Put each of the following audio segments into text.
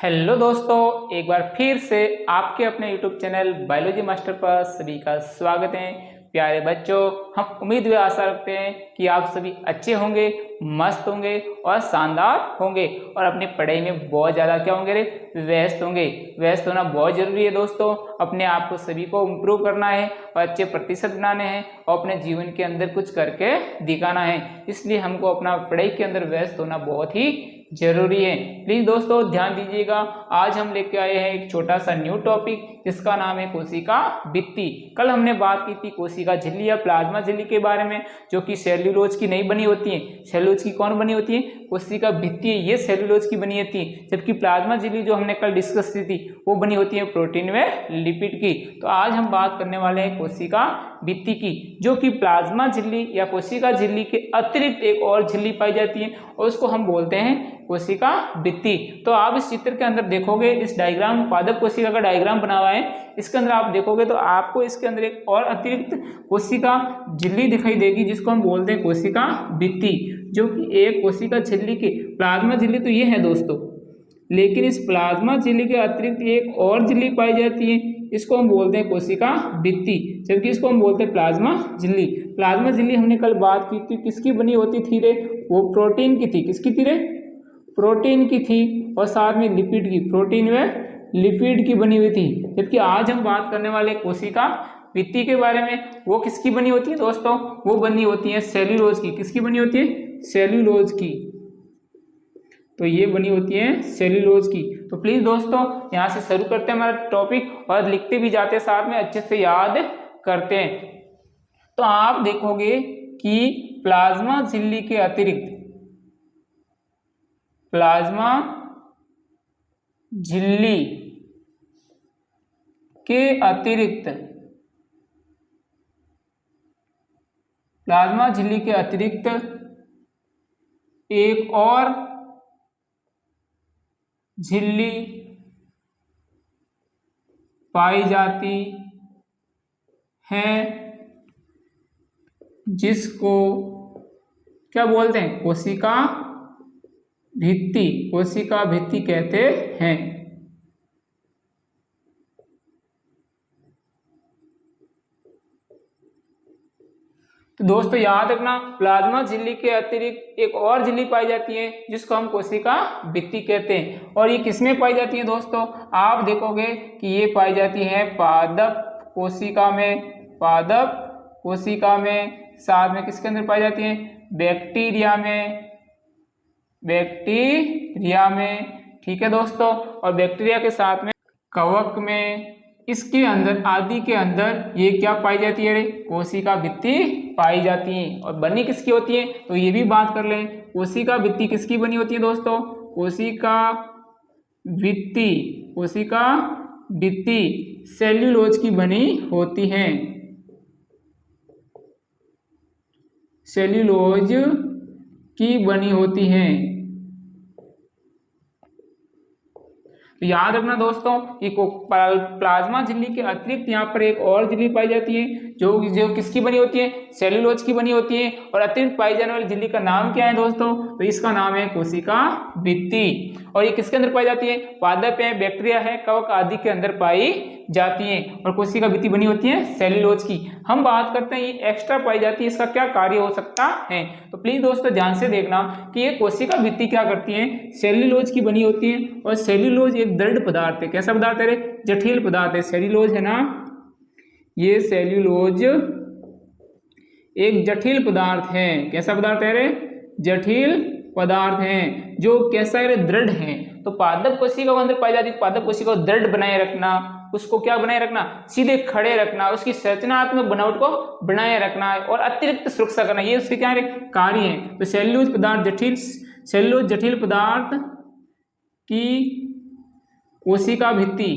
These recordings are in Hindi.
हेलो दोस्तों, एक बार फिर से आपके अपने यूट्यूब चैनल बायोलॉजी मास्टर पर सभी का स्वागत है। प्यारे बच्चों, हम उम्मीद व आशा रखते हैं कि आप सभी अच्छे होंगे, मस्त होंगे और शानदार होंगे और अपनी पढ़ाई में बहुत ज़्यादा क्या होंगे रे, व्यस्त होंगे। व्यस्त होना बहुत ज़रूरी है दोस्तों। अपने आप को सभी को इम्प्रूव करना है और अच्छे प्रतिशत बनाने हैं और अपने जीवन के अंदर कुछ करके दिखाना है। इसलिए हमको अपना पढ़ाई के अंदर व्यस्त होना बहुत ही जरूरी है। प्लीज दोस्तों ध्यान दीजिएगा। आज हम लेके आए हैं एक छोटा सा न्यू टॉपिक जिसका नाम है कोशिका भित्ति। कल हमने बात की थी कोशिका झिल्ली या प्लाज्मा झिल्ली के बारे में, जो कि सेल्यूलोज की नहीं बनी होती है। सेल्यूलोज की कौन बनी होती है? कोशिका भित्ति, ये सेल्यूलोज की बनी होती है। जबकि प्लाज्मा झिल्ली जो हमने कल डिस्कस की थी वो बनी होती है प्रोटीन व लिपिड की। तो आज हम बात करने वाले हैं कोशिका भित्ति की, जो कि प्लाज्मा झिल्ली या कोशिका झिल्ली के अतिरिक्त एक और झिल्ली पाई जाती है और उसको हम बोलते हैं कोशिका भित्ति। तो आप इस चित्र के अंदर देखोगे, इस डायग्राम पादप कोशिका का डायग्राम बना हुआ है, इसके अंदर आप देखोगे तो आपको इसके अंदर एक और अतिरिक्त कोशिका झिल्ली दिखाई देगी जिसको हम बोलते हैं कोशिका भित्ति, जो कि एक कोशिका झिल्ली के प्लाज्मा झिल्ली तो ये है दोस्तों, लेकिन इस प्लाज्मा झिल्ली के अतिरिक्त एक और झिल्ली पाई जाती है, इसको हम बोलते हैं कोशिका भित्ति, जबकि इसको हम बोलते हैं प्लाज्मा झिल्ली। प्लाज्मा झिल्ली हमने कल बात की थी, किसकी बनी होती थी रे? वो प्रोटीन की थी। किसकी थी रे? प्रोटीन की थी और साथ में लिपिड की, प्रोटीन व लिपिड की बनी हुई थी। जबकि आज हम बात करने वाले कोशिका भित्ति के बारे में, वो किसकी बनी होती है दोस्तों? वो बनी होती है सेल्यूलोज की। किसकी बनी होती है? सेल्यूलोज की। तो ये बनी होती है सेल्यूलोज की। तो प्लीज दोस्तों यहाँ से शुरू करते हैं हमारा टॉपिक और लिखते भी जाते हैं, साथ में अच्छे से याद करते हैं। तो आप देखोगे कि प्लाज्मा झिल्ली के अतिरिक्त, प्लाज्मा झिल्ली के अतिरिक्त, प्लाज्मा झिल्ली के अतिरिक्त एक और झिल्ली पाई जाती है जिसको क्या बोलते हैं? कोशिका भित्ति। कोशिका भित्ति कहते हैं। तो दोस्तों याद रखना, प्लाज्मा झिल्ली के अतिरिक्त एक और झिल्ली पाई जाती है जिसको हम कोशिका भित्ति कहते हैं। और ये किसमें पाई जाती है दोस्तों? आप देखोगे कि ये पाई जाती है पादप कोशिका में। पादप कोशिका में, साथ में किसके अंदर पाई जाती है? बैक्टीरिया में। बैक्टीरिया में, ठीक है दोस्तों। और बैक्टीरिया के साथ में कवक में, इसके अंदर आदि के अंदर ये क्या पाई जाती है? कोशिका भित्ति पाई जाती है। और बनी किसकी होती है? तो ये भी बात कर लें, कोशिका भित्ति किसकी बनी होती है दोस्तों? कोशिका भित्ति, कोशिका भित्ति सेल्यूलोज की बनी होती है। सेल्यूलोज की बनी होती है। तो याद रखना दोस्तों कि प्लाज्मा झिल्ली के अतिरिक्त यहाँ पर एक और झिल्ली पाई जाती है जो किसकी बनी होती है? सेल्यूलोज की बनी होती है। और अतिरिक्त पाई जाने वाली झिल्ली का नाम क्या है दोस्तों? तो इसका नाम है कोशिका भित्ति। और ये किसके अंदर पाई जाती है? पादप है, बैक्टीरिया है, कवक आदि के अंदर पाई जाती है। और कोशिका भित्ति बनी होती है सेल्यूलोज की। हम बात करते हैं ये एक्स्ट्रा पाई जाती है, इसका क्या कार्य हो सकता है? तो प्लीज दोस्तों ध्यान से देखना कि ये कोशिका भित्ति क्या करती है? सेल्यूलोज की बनी होती है। और सेल्यूलोज एक दृढ़ पदार्थ है। कैसा पदार्थ है रे? जटिल पदार्थ है। सेल्यूलोज है ना, ये सेल्यूलोज एक जटिल पदार्थ है। कैसा पदार्थ है रे? जटिल पदार्थ है। जो कैसा है रे? दृढ़ है। तो पादप कोशिका के अंदर पाई जाती है। पादप कोशिका को दृढ़ बनाए रखना, उसको क्या बनाए रखना? सीधे खड़े रखना, उसकी संरचनात्मक बनावट को बनाए रखना है और अतिरिक्त सुरक्षा करना, ये उसके क्या है? कार्य है। तो सेल्यूलोज पदार्थ जटिल, सेल्यूलोज जटिल पदार्थ की कोशिका भित्ति,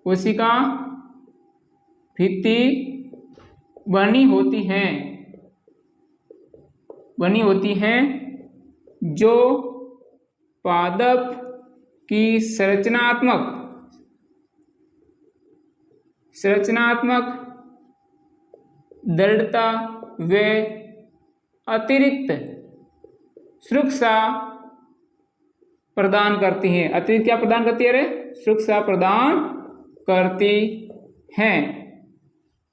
कोशिका भित्ति बनी होती है, बनी होती है, जो पादप की संरचनात्मक दृढ़ता व अतिरिक्त सुरक्षा प्रदान करती हैं। अतिरिक्त क्या प्रदान करती है रे? सुरक्षा प्रदान करती हैं।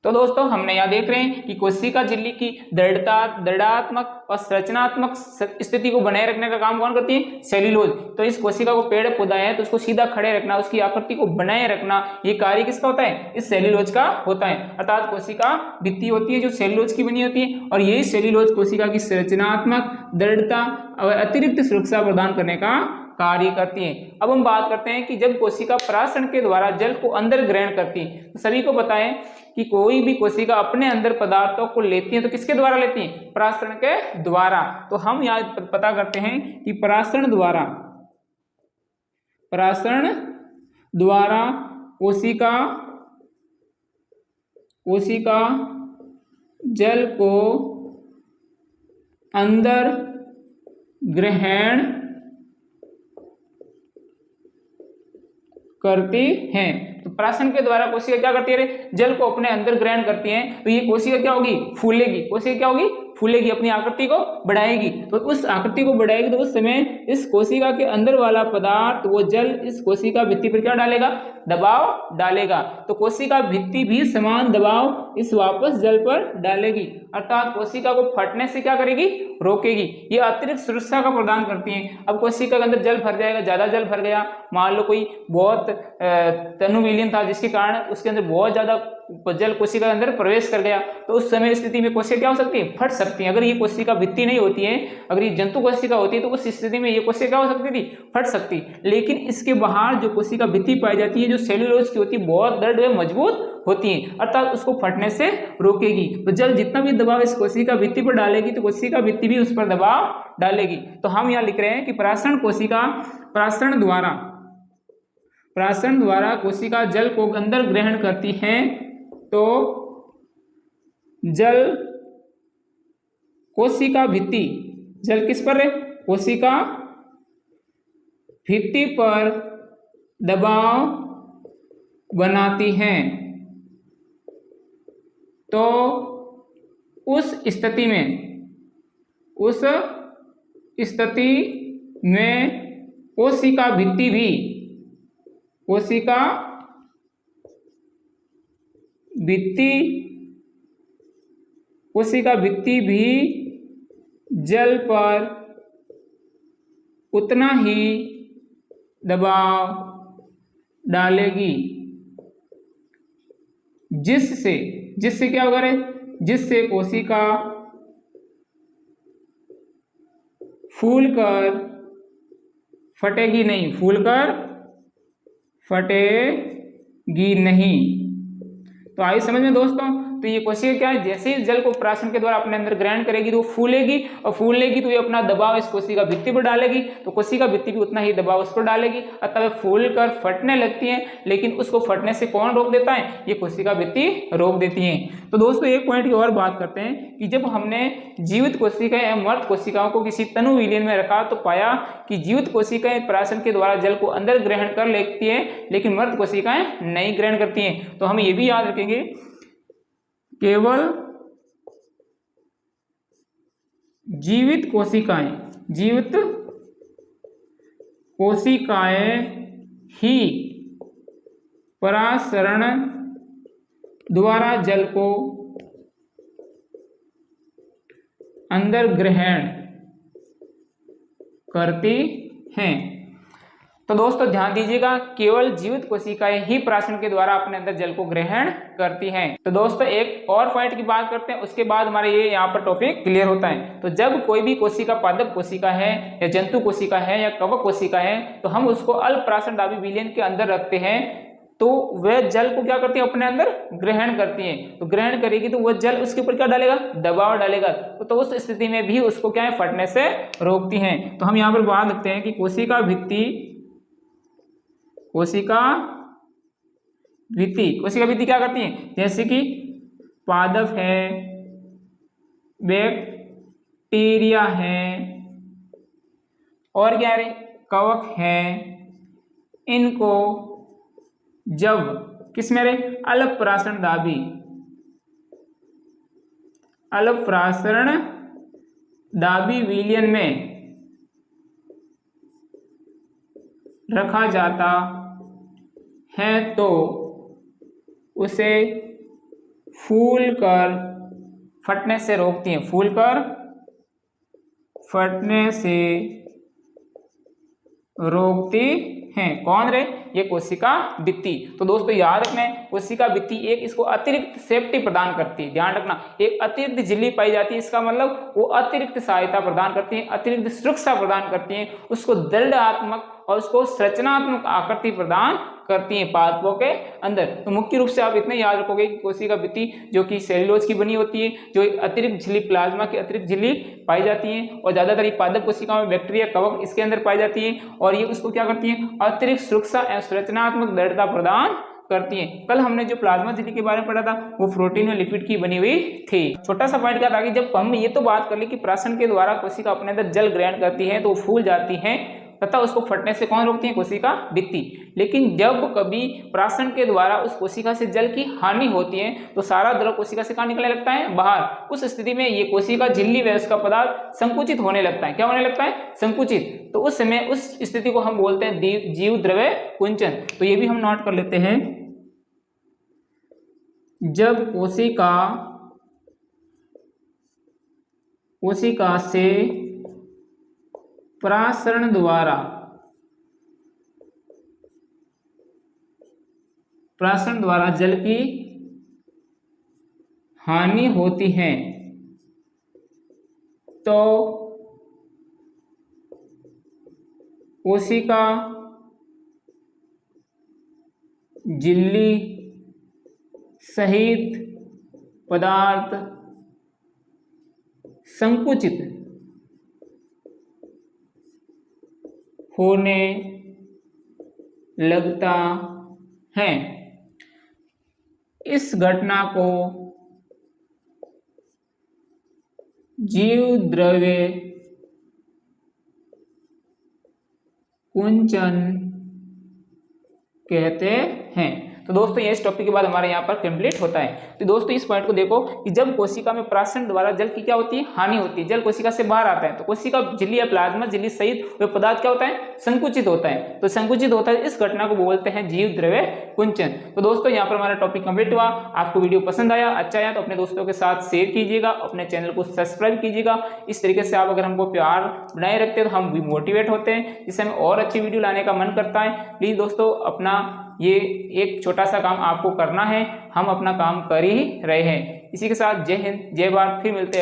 तो दोस्तों हमने यहाँ देख रहे हैं कि कोशिका झिल्ली की दृढ़ात्मक और संरचनात्मक स्थिति को बनाए रखने का काम कौन करती है? सेल्यूलोज। तो इस कोशिका को पेड़ पौधा है तो उसको सीधा खड़े रखना, उसकी आकृति को बनाए रखना, ये कार्य किसका होता है? इस सेल्यूलोज का होता है। अर्थात कोशिका भित्ति होती है जो सेल्यूलोज की बनी होती है और यही सेल्यूलोज कोशिका की संरचनात्मक दृढ़ता और अतिरिक्त सुरक्षा प्रदान करने का कार्य करती है। अब हम बात करते हैं कि जब कोशिका परागण के द्वारा जल को अंदर ग्रहण करती है, तो सभी को पता है कि कोई भी कोशिका अपने अंदर पदार्थों को लेती है तो किसके द्वारा लेती है? परागण के द्वारा। तो हम यहाँ पता करते हैं कि परागण द्वारा कोशिका जल को अंदर ग्रहण करती हैं। तो परागण के द्वारा कोशिका क्या करती है? जल को अपने अंदर ग्रहण करती हैं। तो ये कोशिका क्या होगी? फूलेगी। कोशिका क्या होगी? फूलेगी, अपनी आकृति को बढ़ाएगी। तो उस आकृति को बढ़ाएगी तो उस समय इस कोशिका के अंदर वाला पदार्थ वो जल इस कोशिका भित्ति पर क्या डालेगा? दबाव डालेगा। तो कोशिका भित्ति भी समान दबाव इस वापस जल पर डालेगी, अर्थात कोशिका को फटने से क्या करेगी? रोकेगी। ये अतिरिक्त सुरक्षा का प्रदान करती हैं। अब कोशिका के अंदर जल भर जाएगा, ज्यादा जल भर गया, मान लो कोई बहुत तनु विलीन था जिसके कारण उसके अंदर बहुत ज्यादा जल कोशिका के अंदर प्रवेश कर गया, तो उस समय स्थिति में कोशिका क्या हो सकती है? फट सकती है। अगर ये कोशिका भित्ति नहीं होती है, अगर ये जंतु कोशिका होती है तो उस स्थिति में ये कोशिका क्या हो सकती थी? फट सकती। लेकिन इसके बाहर जो कोशिका भित्ति पाई जाती है जो सेल्यूलोज की होती है बहुत दृढ़ व मजबूत होती है, अर्थात उसको फटने से रोकेगी। तो जल जितना भी दबाव इस कोशिका भित्ति पर डालेगी तो कोशिका भित्ति भी उस पर दबाव डालेगी। तो हम यहाँ लिख रहे हैं कि परागण द्वारा कोशिका जल को अंदर ग्रहण करती है तो जल कोशिका भित्ति, जल किस पर है? कोशिका भित्ति पर दबाव बनाती हैं। तो उस स्थिति में कोशिका भित्ति भी जल पर उतना ही दबाव डालेगी जिससे क्या होगा रे? जिससे कोशिका फूलकर फटेगी नहीं। तो आइए समझ में दोस्तों, तो ये कोशिका क्या है? जैसे ही जल को परागण के द्वारा अपने अंदर ग्रहण करेगी तो वो फूलेगी, और फूलेगी तो ये अपना दबाव इस कोशिका भित्ति पर डालेगी, तो कोशिका भित्ति भी उतना ही दबाव उस पर डालेगी, अतः वे फूल कर फटने लगती हैं। लेकिन उसको फटने से कौन रोक देता है? ये कोशिका भित्ति रोक देती है। तो दोस्तों एक पॉइंट की और बात करते हैं कि जब हमने जीवित कोशिकाएं या मृत कोशिकाओं को किसी तनु विलयन में रखा तो पाया कि जीवित कोशिकाएं परागण के द्वारा जल को अंदर ग्रहण कर लेती है लेकिन मृत कोशिकाएं नहीं ग्रहण करती हैं। तो हम ये भी याद रखेंगे, केवल जीवित कोशिकाएं ही परागण द्वारा जल को अंदर ग्रहण करती हैं। तो दोस्तों ध्यान दीजिएगा, केवल जीवित कोशिकाएं ही परागण के द्वारा अपने अंदर जल को ग्रहण करती हैं। तो दोस्तों एक और पॉइंट की बात करते हैं, उसके बाद हमारे ये यहाँ पर टॉपिक क्लियर होता है। तो जब कोई भी कोशिका पादप कोशिका है या जंतु कोशिका है या कवक कोशिका है तो हम उसको अल्प परागणदाबी विलयन के अंदर रखते हैं, तो वह जल को क्या करती है? अपने अंदर ग्रहण करती है। तो ग्रहण करेगी तो वह जल उसके ऊपर क्या डालेगा? दबाव डालेगा। तो उस स्थिति में भी उसको क्या है? फटने से रोकती हैं। तो हम यहाँ पर बात रखते हैं कि कोशिका भित्ति क्या करती है? जैसे कि पादप है, बैक्टीरिया है और क्या है? कवक है। इनको जब किस में रहे? अल्प परागणदाबी विलयन में रखा जाता है तो उसे फूलकर फटने से रोकती हैं। फूलकर फटने से रोकती हैं। कौन रे? ये कोशिका भित्ति। तो दोस्तों याद रखना है, कोशिका भित्ति एक इसको अतिरिक्त सेफ्टी प्रदान करती है। ध्यान रखना, एक अतिरिक्त झिल्ली पाई जाती है, इसका मतलब वो अतिरिक्त सहायता प्रदान करती है, अतिरिक्त सुरक्षा प्रदान करती है, उसको दृढ़ात्मक और उसको संरचनात्मक आकृति प्रदान करती हैं पादपों के अंदर। तो मुख्य रूप से आप इतने याद रखोगे कि कोशिका भित्ति जो कि सेल्यूलोज की बनी होती है, जो अतिरिक्त झिल्ली प्लाज्मा की अतिरिक्त झिल्ली पाई जाती है, और ज्यादातर ये पादप कोशिकाओं में बैक्टीरिया कवक इसके अंदर पाई जाती है, और ये उसको क्या करती है? अतिरिक्त सुरक्षा एवं संरचनात्मक दृढ़ता प्रदान करती है। कल हमने जो प्लाज्मा झिल्ली के बारे में पढ़ा था वो प्रोटीन और लिपिड की बनी हुई थी। छोटा सा पॉइंट क्या था कि जब हम ये तो बात कर ली कि प्राशन के द्वारा कोशिका अपने अंदर जल ग्रहण करती है तो फूल जाती है तथा उसको फटने से कौन रोकती है? कोशिका भित्ति। लेकिन जब कभी प्राशन के द्वारा उस कोशिका से जल की हानि होती है तो सारा द्रव कोशिका से कहाँ निकलने लगता है? बाहर। उस स्थिति में ये कोशिका झिल्ली व उसका पदार्थ संकुचित होने लगता है। क्या होने लगता है? संकुचित। तो उस समय उस स्थिति को हम बोलते हैं जीव द्रव्य कुंचन। तो ये भी हम नोट कर लेते हैं। जब कोशिका से प्रासरण द्वारा जल की हानि होती है तो कोशिका झिल्ली सहित पदार्थ संकुचित होने लगता है। इस घटना को जीव द्रव्य कुंचन कहते हैं। तो दोस्तों ये इस टॉपिक के बाद हमारे यहाँ पर कंप्लीट होता है। तो दोस्तों इस पॉइंट को देखो कि जब कोशिका में प्राशन द्वारा जल की क्या होती है? हानि होती है। जल कोशिका से बाहर आता है तो कोशिका झिल्ली या प्लाज्मा झिल्ली सहित वह पदार्थ क्या होता है? संकुचित होता है। तो संकुचित होता है, इस घटना को बोलते हैं जीव द्रव्य कुंचन। तो दोस्तों यहाँ पर हमारा टॉपिक कंप्लीट हुआ। आपको वीडियो पसंद आया, अच्छा आया तो अपने दोस्तों के साथ शेयर कीजिएगा, अपने चैनल को सब्सक्राइब कीजिएगा। इस तरीके से आप अगर हमको प्यार बनाए रखते हैं तो हम भी मोटिवेट होते हैं, जिससे हमें और अच्छी वीडियो लाने का मन करता है। प्लीज दोस्तों अपना ये एक छोटा सा काम आपको करना है, हम अपना काम कर ही रहे हैं। इसी के साथ जय हिंद, जय भारत। फिर मिलते हैं।